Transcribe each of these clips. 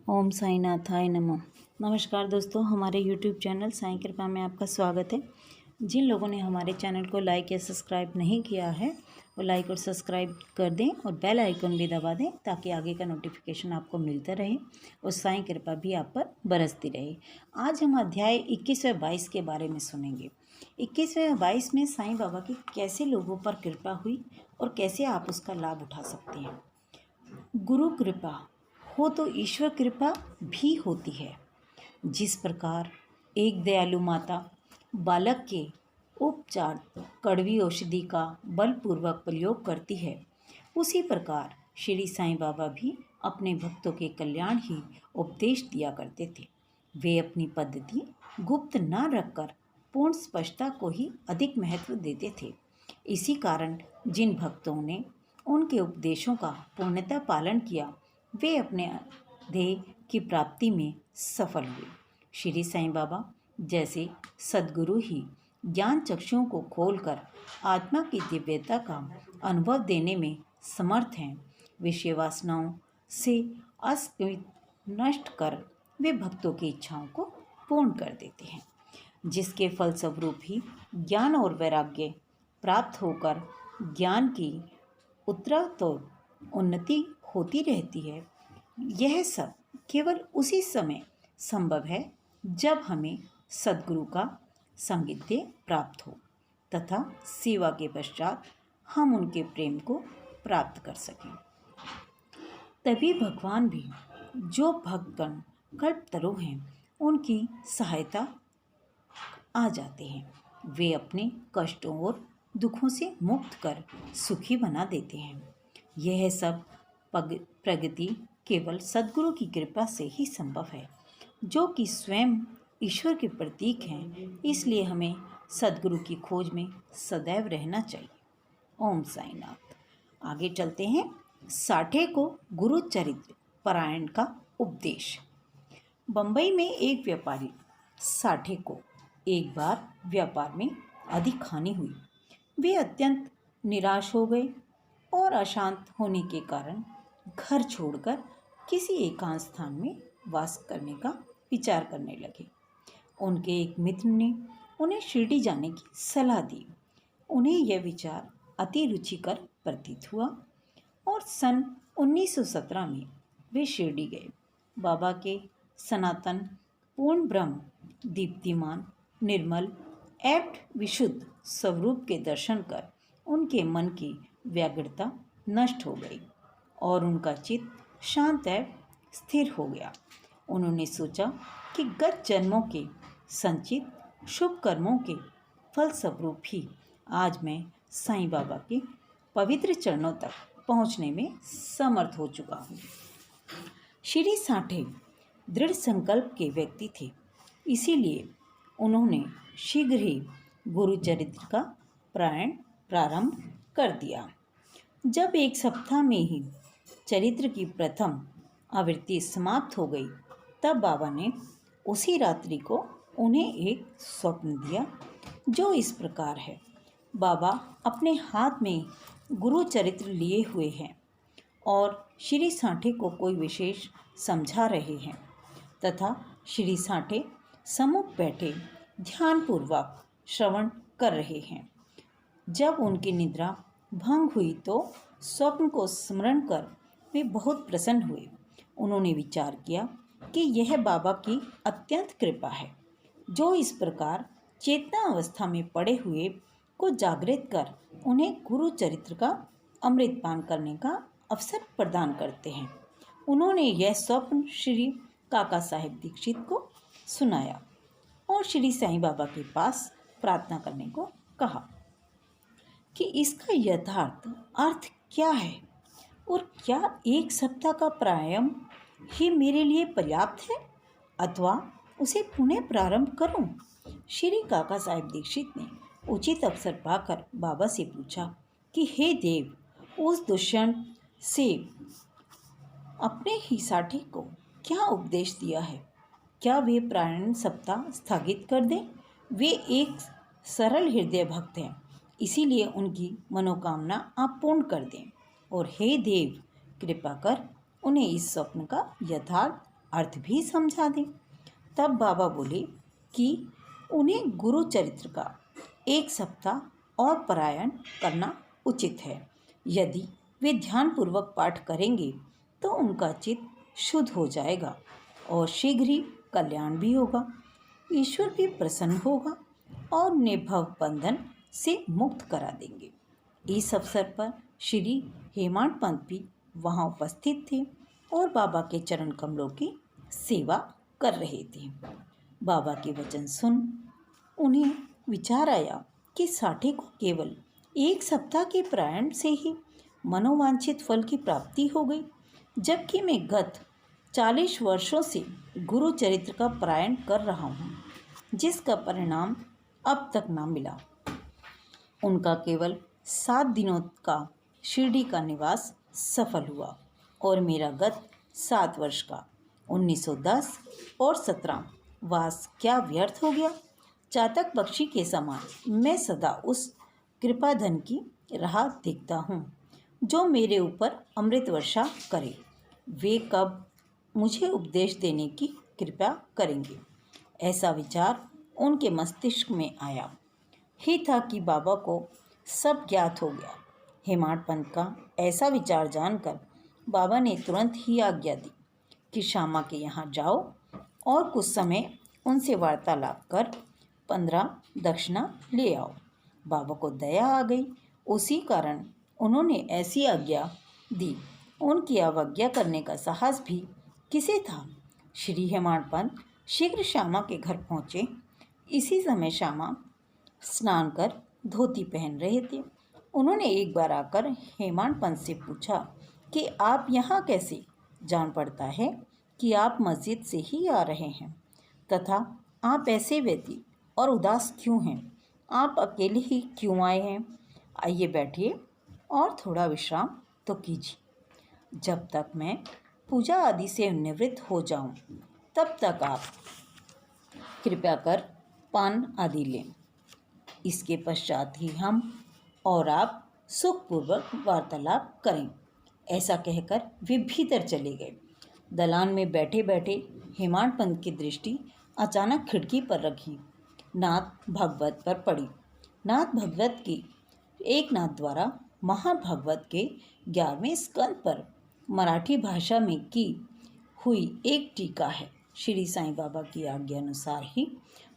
ओम साईनाथाय नमः। नमस्कार दोस्तों, हमारे YouTube चैनल साईं कृपा में आपका स्वागत है। जिन लोगों ने हमारे चैनल को लाइक या सब्सक्राइब नहीं किया है वो लाइक और सब्सक्राइब कर दें और बेल आइकन भी दबा दें ताकि आगे का नोटिफिकेशन आपको मिलता रहे और साईं कृपा भी आप पर बरसती रहे। आज हम अध्याय 21 व 22 के बारे में सुनेंगे। 21 व 22 में साईं बाबा की कैसे लोगों पर कृपा हुई और कैसे आप उसका लाभ उठा सकते हैं। गुरु कृपा हो तो ईश्वर कृपा भी होती है। जिस प्रकार एक दयालु माता बालक के उपचार कड़वी औषधि का बलपूर्वक प्रयोग करती है, उसी प्रकार श्री साईं बाबा भी अपने भक्तों के कल्याण ही उपदेश दिया करते थे। वे अपनी पद्धति गुप्त न रखकर पूर्ण स्पष्टता को ही अधिक महत्व देते थे। इसी कारण जिन भक्तों ने उनके उपदेशों का पूर्णतः पालन किया वे अपने ध्येय की प्राप्ति में सफल हुए। श्री साईं बाबा जैसे सद्गुरु ही ज्ञान चक्षुओं को खोलकर आत्मा की दिव्यता का अनुभव देने में समर्थ हैं। विषय वासनाओं से अस्मित नष्ट कर वे भक्तों की इच्छाओं को पूर्ण कर देते हैं, जिसके फलस्वरूप ही ज्ञान और वैराग्य प्राप्त होकर ज्ञान की उत्तरोत्तर उन्नति होती रहती है। यह सब केवल उसी समय संभव है जब हमें सद्गुरु का सान्निध्य प्राप्त हो तथा सेवा के पश्चात हम उनके प्रेम को प्राप्त कर सकें। तभी भगवान भी जो भक्तगण कल्पतरु हैं उनकी सहायता आ जाते हैं। वे अपने कष्टों और दुखों से मुक्त कर सुखी बना देते हैं। यह सब प्रगति केवल सद्गुरु की कृपा से ही संभव है, जो कि स्वयं ईश्वर के प्रतीक हैं। इसलिए हमें सद्गुरु की खोज में सदैव रहना चाहिए। ओम साईनाथ। आगे चलते हैं। साठे को गुरु चरित्र पारायण का उपदेश। बंबई में एक व्यापारी साठे को एक बार व्यापार में अधिक हानि हुई। वे अत्यंत निराश हो गए और अशांत होने के कारण घर छोड़कर किसी एकांत स्थान में वास करने का विचार करने लगे। उनके एक मित्र ने उन्हें शिरडी जाने की सलाह दी। उन्हें यह विचार अति रुचिकर प्रतीत हुआ और सन 1917 में वे शिरडी गए। बाबा के सनातन पूर्ण ब्रह्म दीप्तिमान निर्मल एवं विशुद्ध स्वरूप के दर्शन कर उनके मन की व्याग्रता नष्ट हो गई और उनका चित्त शांत एवं स्थिर हो गया। उन्होंने सोचा कि गत जन्मों के संचित शुभ कर्मों के फलस्वरूप ही आज मैं साईं बाबा के पवित्र चरणों तक पहुंचने में समर्थ हो चुका हूँ। श्री साठे दृढ़ संकल्प के व्यक्ति थे, इसीलिए उन्होंने शीघ्र ही गुरु चरित्र का पारायण प्रारंभ कर दिया। जब एक सप्ताह में ही चरित्र की प्रथम आवृत्ति समाप्त हो गई, तब बाबा ने उसी रात्रि को उन्हें एक स्वप्न दिया जो इस प्रकार है। बाबा अपने हाथ में गुरु चरित्र लिए हुए हैं और श्री साठे को कोई विशेष समझा रहे हैं तथा श्री साठे सम्मुख बैठे ध्यानपूर्वक श्रवण कर रहे हैं। जब उनकी निद्रा भंग हुई तो स्वप्न को स्मरण कर वे बहुत प्रसन्न हुए। उन्होंने विचार किया कि यह बाबा की अत्यंत कृपा है, जो इस प्रकार चेतना अवस्था में पड़े हुए को जागृत कर उन्हें गुरु चरित्र का अमृतपान करने का अवसर प्रदान करते हैं। उन्होंने यह स्वप्न श्री काका साहेब दीक्षित को सुनाया और श्री साईं बाबा के पास प्रार्थना करने को कहा कि इसका यथार्थ अर्थ क्या है और क्या एक सप्ताह का प्राणायाम ही मेरे लिए पर्याप्त है अथवा उसे पुनः प्रारंभ करूं? श्री काका साहेब दीक्षित ने उचित अवसर पाकर बाबा से पूछा कि हे देव, उस दुष्यंत से अपने ही साथी को क्या उपदेश दिया है? क्या वे प्राणायाम सप्ताह स्थगित कर दें? वे एक सरल हृदय भक्त हैं, इसीलिए उनकी मनोकामना आप पूर्ण कर दें और हे देव, कृपा कर उन्हें इस स्वप्न का यथार्थ अर्थ भी समझा दें। तब बाबा बोले कि उन्हें गुरु चरित्र का 1 सप्ताह और पारायण करना उचित है। यदि वे ध्यानपूर्वक पाठ करेंगे तो उनका चित्त शुद्ध हो जाएगा और शीघ्र ही कल्याण भी होगा। ईश्वर भी प्रसन्न होगा और उन्हें भव बंधन से मुक्त करा देंगे। इस अवसर पर श्री हेमाड पंत भी वहाँ उपस्थित थे और बाबा के चरण कमलों की सेवा कर रहे थे। बाबा के वचन सुन उन्हें विचार आया कि साठे को केवल 1 सप्ताह के पारायण से ही मनोवांछित फल की प्राप्ति हो गई, जबकि मैं गत 40 वर्षों से गुरु चरित्र का पारायण कर रहा हूँ, जिसका परिणाम अब तक ना मिला। उनका केवल 7 दिनों का शिरडी का निवास सफल हुआ और मेरा गत 7 वर्ष का 1910 और 17 वास क्या व्यर्थ हो गया। चातक पक्षी के समान मैं सदा उस कृपाधन की राह देखता हूँ जो मेरे ऊपर अमृत वर्षा करे। वे कब मुझे उपदेश देने की कृपा करेंगे। ऐसा विचार उनके मस्तिष्क में आया ही था कि बाबा को सब ज्ञात हो गया। हेमाड पंत का ऐसा विचार जानकर बाबा ने तुरंत ही आज्ञा दी कि श्यामा के यहाँ जाओ और कुछ समय उनसे वार्तालाप कर 15 दक्षिणा ले आओ। बाबा को दया आ गई, उसी कारण उन्होंने ऐसी आज्ञा दी। उनकी अवज्ञा करने का साहस भी किसे था। श्री हेमाड पंत शीघ्र श्यामा के घर पहुँचे। इसी समय श्यामा स्नान कर धोती पहन रहे थे। उन्होंने एक बार आकर हेमाड पंत से पूछा कि आप यहाँ कैसे? जान पड़ता है कि आप मस्जिद से ही आ रहे हैं, तथा आप ऐसे व्यतीत और उदास क्यों हैं? आप अकेले ही क्यों आए हैं? आइए बैठिए और थोड़ा विश्राम तो कीजिए। जब तक मैं पूजा आदि से निवृत्त हो जाऊं, तब तक आप कृपया कर पान आदि लें। इसके पश्चात ही हम और आप सुखपूर्वक वार्तालाप करें। ऐसा कहकर वे भीतर चले गए। दलान में बैठे बैठे हेमाड पंत की दृष्टि अचानक खिड़की पर रखी नाथ भागवत पर पड़ी। नाथ भागवत की एक नाथ द्वारा महाभागवत के 11वें स्कंद पर मराठी भाषा में की हुई एक टीका है। श्री साईं बाबा की आज्ञा अनुसार ही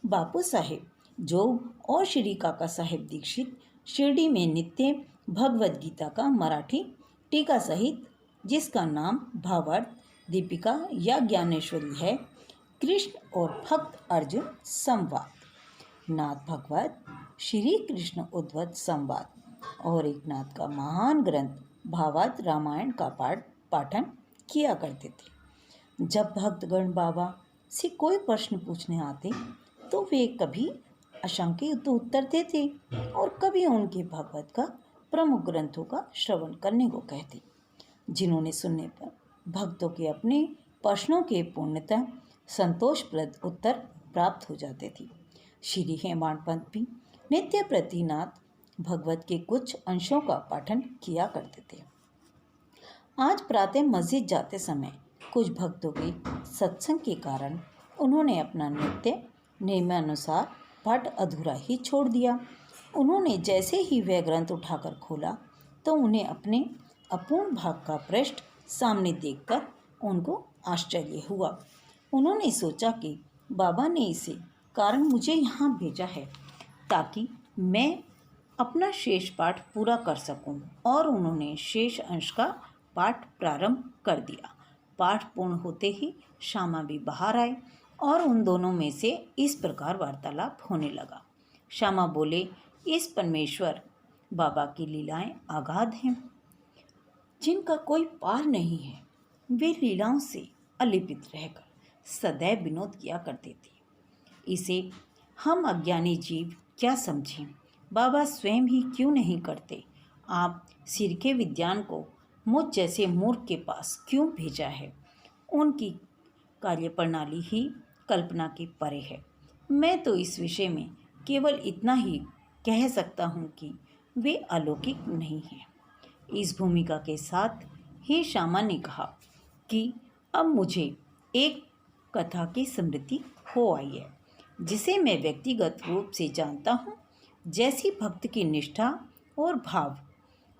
बापू साहेब जोग और श्री काका साहेब दीक्षित शिरडी में नित्य भगवद गीता का मराठी टीका सहित, जिसका नाम भावार्थ दीपिका या ज्ञानेश्वरी है, कृष्ण और भक्त अर्जुन संवाद, नाथ भगवत श्री कृष्ण उद्धव संवाद और एक नाथ का महान ग्रंथ भावार्थ रामायण का पाठन किया करते थे। जब भक्तगण बाबा से कोई प्रश्न पूछने आते तो वे कभी अशंकित उत्तर देते और कभी उनके भागवत का प्रमुख ग्रंथों का श्रवण करने को कहते, जिन्होंने सुनने पर भक्तों के अपने प्रश्नों के पूर्णतः संतोषप्रद उत्तर प्राप्त हो जाते थे। श्री हेमाड पंत भी नित्य प्रतिनाथ भगवत के कुछ अंशों का पाठन किया करते थे। आज प्रातः मस्जिद जाते समय कुछ भक्तों के सत्संग के कारण उन्होंने अपना नित्य नियमानुसार पाठ अधूरा ही छोड़ दिया। उन्होंने जैसे ही वह ग्रंथ उठाकर खोला तो उन्हें अपने अपूर्ण भाग का पृष्ठ सामने देखकर उनको आश्चर्य हुआ। उन्होंने सोचा कि बाबा ने इसे कारण मुझे यहाँ भेजा है ताकि मैं अपना शेष पाठ पूरा कर सकूं, और उन्होंने शेष अंश का पाठ प्रारंभ कर दिया। पाठ पूर्ण होते ही श्यामा भी बाहर आए और उन दोनों में से इस प्रकार वार्तालाप होने लगा। श्यामा बोले, इस परमेश्वर बाबा की लीलाएं अगाध हैं, जिनका कोई पार नहीं है। वे लीलाओं से अलिपित रहकर सदैव विनोद किया करते थे। इसे हम अज्ञानी जीव क्या समझें? बाबा स्वयं ही क्यों नहीं करते? आप सिर के विद्वान को मुझ जैसे मूर्ख के पास क्यों भेजा है? उनकी कार्यप्रणाली ही कल्पना के परे है। मैं तो इस विषय में केवल इतना ही कह सकता हूँ कि वे अलौकिक नहीं हैं। इस भूमिका के साथ ही श्यामा ने कहा कि अब मुझे एक कथा की स्मृति हो आई है, जिसे मैं व्यक्तिगत रूप से जानता हूँ। जैसी भक्त की निष्ठा और भाव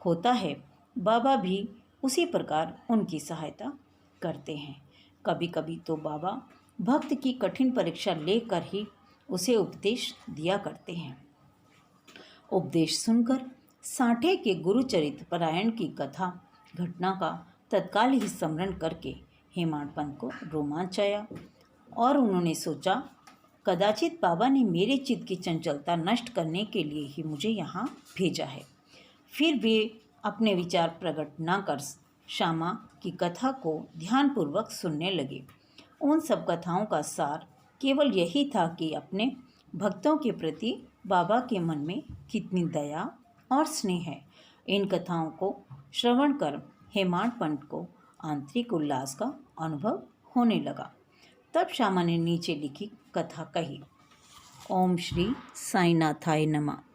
होता है, बाबा भी उसी प्रकार उनकी सहायता करते हैं। कभी कभी तो बाबा भक्त की कठिन परीक्षा लेकर ही उसे उपदेश दिया करते हैं। उपदेश सुनकर साठे के गुरुचरित्र पारायण की कथा घटना का तत्काल ही स्मरण करके हेमाड पंत को रोमांच आया और उन्होंने सोचा, कदाचित बाबा ने मेरे चित्त की चंचलता नष्ट करने के लिए ही मुझे यहाँ भेजा है। फिर वे अपने विचार प्रकट न कर श्यामा की कथा को ध्यानपूर्वक सुनने लगे। उन सब कथाओं का सार केवल यही था कि अपने भक्तों के प्रति बाबा के मन में कितनी दया और स्नेह है। इन कथाओं को श्रवण कर हेमाड पंत को आंतरिक उल्लास का अनुभव होने लगा। तब श्यामा ने नीचे लिखी कथा कही। ओम श्री साईनाथाय नमः।